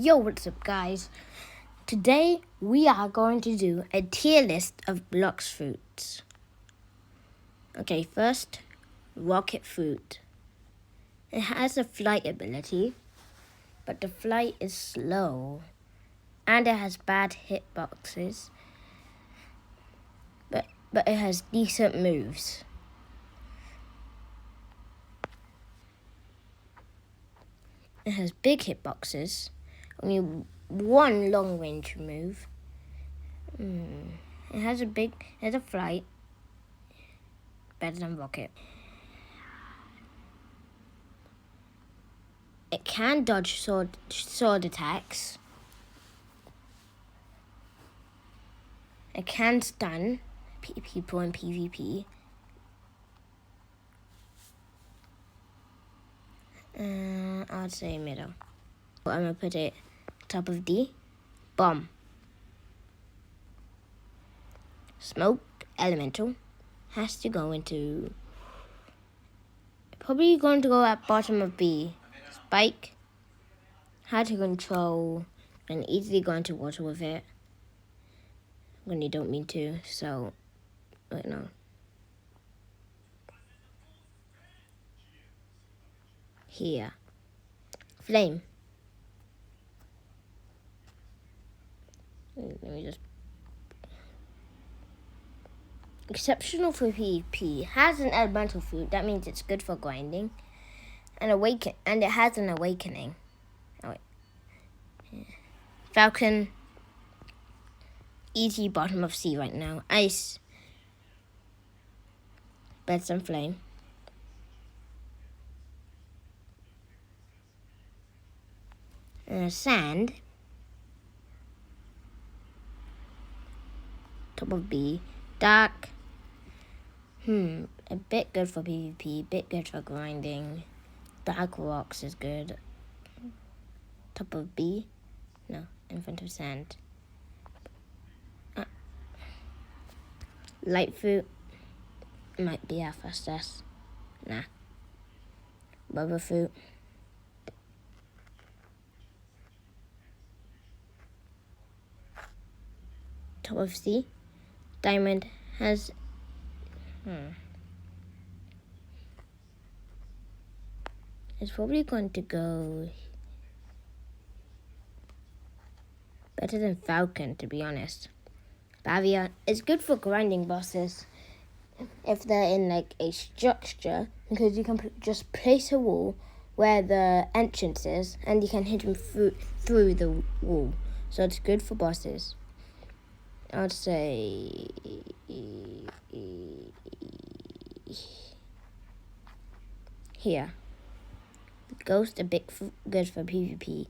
Yo, what's up, guys? Today we are going to do a tier list of Blox fruits. Okay, first, rocket fruit. It has a flight ability, but the flight is slow, and it has bad hitboxes, but it has decent moves. It has big hitboxes, only one long range move. It has a flight, better than rocket. It can dodge sword attacks. It can stun people in PvP. I'd say middle. I'm gonna put it top of D. Bomb. Smoke elemental has to go into. Probably going to go at bottom of B. Spike. How to control and easily go into water with it when you don't mean to. So, wait, no. Here. Flame. Let me just. Exceptional for PvP. Has an elemental fruit. That means it's good for grinding. And it has an awakening. Oh wait. Yeah. Falcon. Easy bottom of C right now. Ice. Beds and flame. Sand. Top of B. Dark. A bit good for PvP, bit good for grinding. Dark rocks is good. Top of B. No, in front of sand. Light fruit. Might be our fastest. Nah. Rubber fruit. Top of C. Diamond has. It's probably going to go better than Falcon, to be honest. Barrier is good for grinding bosses if they're in like a structure, because you can just place a wall where the entrance is and you can hit them through the wall. So it's good for bosses. I'd say here. Ghost a bit good for PvP,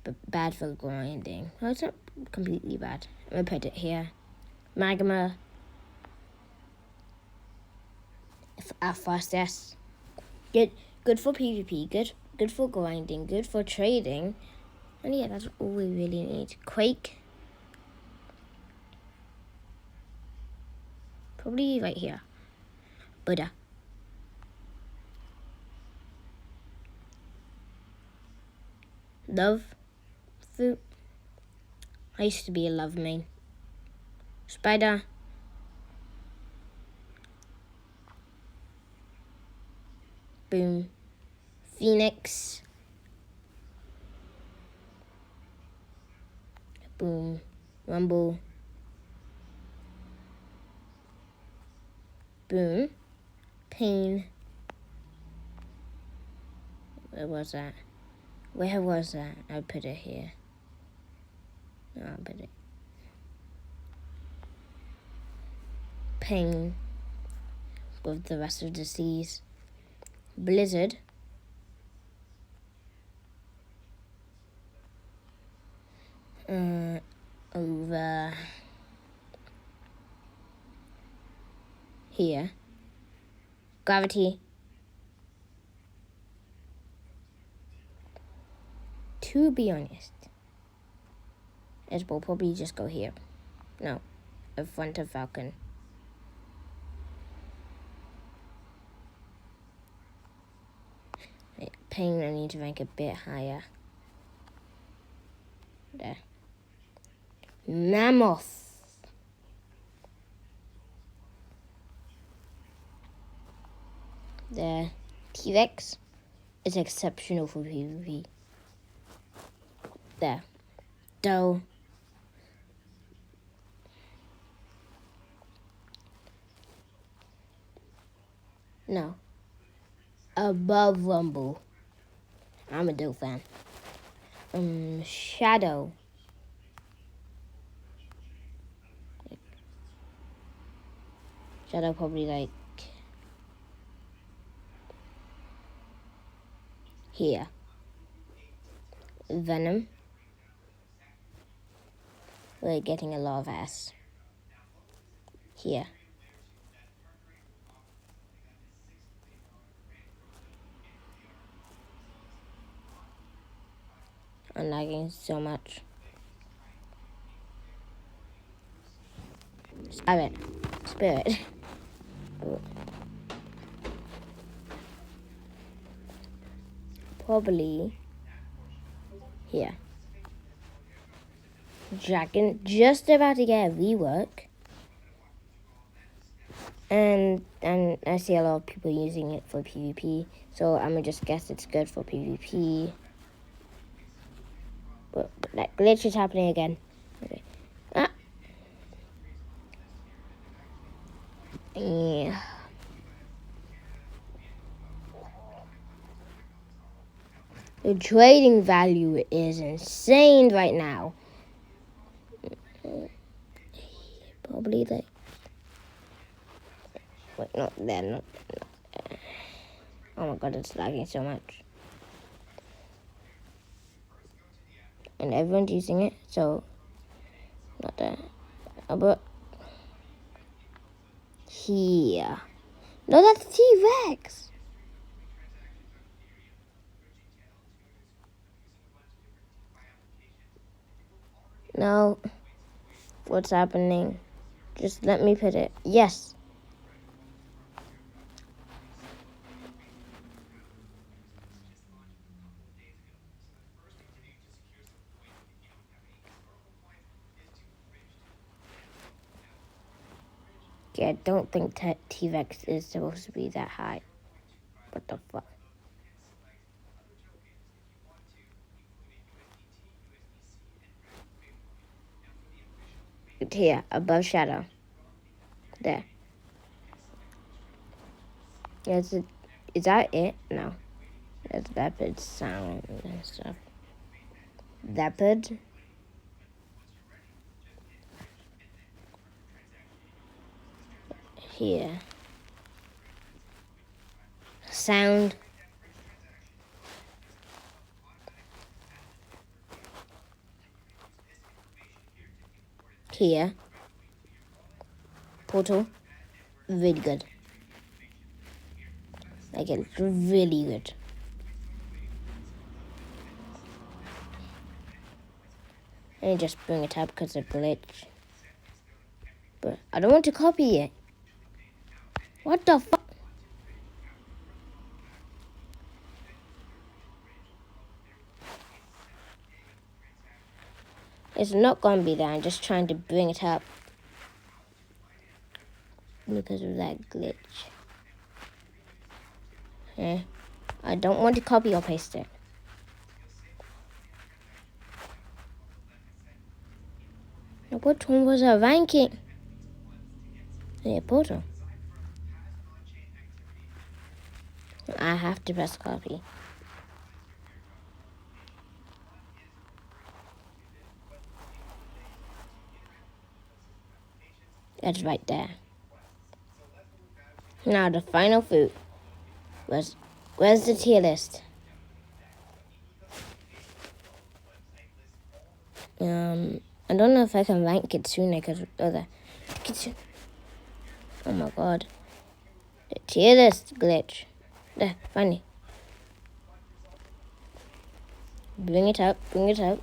but bad for grinding. Well, it's not completely bad. I'm gonna put it here. Magma. Our fastest. Good for PvP. Good for grinding. Good for trading. And yeah, that's all we really need. Quake. Probably right here. Buddha. Love fruit. I used to be a love main. Spider. Boom. Phoenix. Boom. Rumble. Boom. Pain. Where was that? I'll put it here. No, I'll put it. Pain. With the rest of the C's. Blizzard. Over here. Gravity. To be honest, it will probably just go here. No, in front of Falcon. Wait, Pain, I need to rank a bit higher. There. Mammoth. There. T-Rex is exceptional for PvP. There. Doe. No. Above Rumble. I'm a Doe fan. Shadow. Shadow probably like here. Venom. We're getting a lot of ass. Here. I'm lagging so much. Spirit. Probably here. Dragon, just about to get a rework. And I see a lot of people using it for PvP, so I'm gonna just guess it's good for PvP. But that glitch is happening again. Okay. Ah. Yeah. The trading value is insane right now. Probably like. Wait, not there, not. Oh my god, it's lagging so much. And everyone's using it, so. Not there. But. Here. No, that's T-Rex. No. What's happening? Just let me put it. Yes. Yeah, I don't think T-Rex is supposed to be that high. What the fuck? It's here, above Shadow. There. Is that it? No. There's Leopard sound and stuff. Leopard. Here. Sound. Here. Portal. Really good. Like, it's really good. Let me just bring it up because of glitch. But I don't want to copy it. What the fuck? It's not going to be there. I'm just trying to bring it up. Because of that glitch. I don't want to copy or paste it. Which one was our ranking? Yeah, portal. I have to press copy. It's right there. Now the final food. Where's the tier list? I don't know if I can rank Kitsune because Kitsune. Oh my god. The tier list glitch. There, funny. Bring it up, bring it up.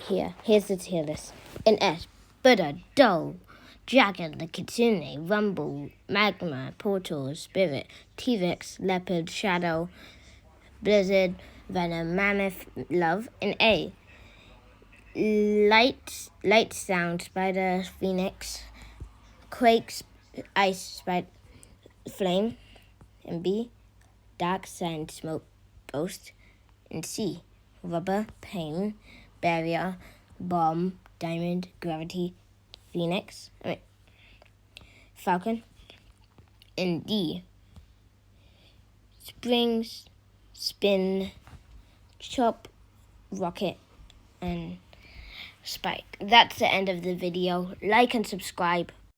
Here's the tier list. In S, Buddha, Dull, Dragon, the Kitsune, Rumble, Magma, Portal, Spirit, T-Rex, Leopard, Shadow, Blizzard, Venom, Mammoth, Love. In A, Light Sound, Spider, Phoenix, Quakes, Ice, Spider, Flame. In B, Dark Sand, Smoke, Ghost. In C, Rubber, Pain, Barrier, Bomb, Diamond, Gravity, Phoenix. Falcon. In D, Springs, Spin, Chop, Rocket, and Spike. That's the end of the video. Like and subscribe.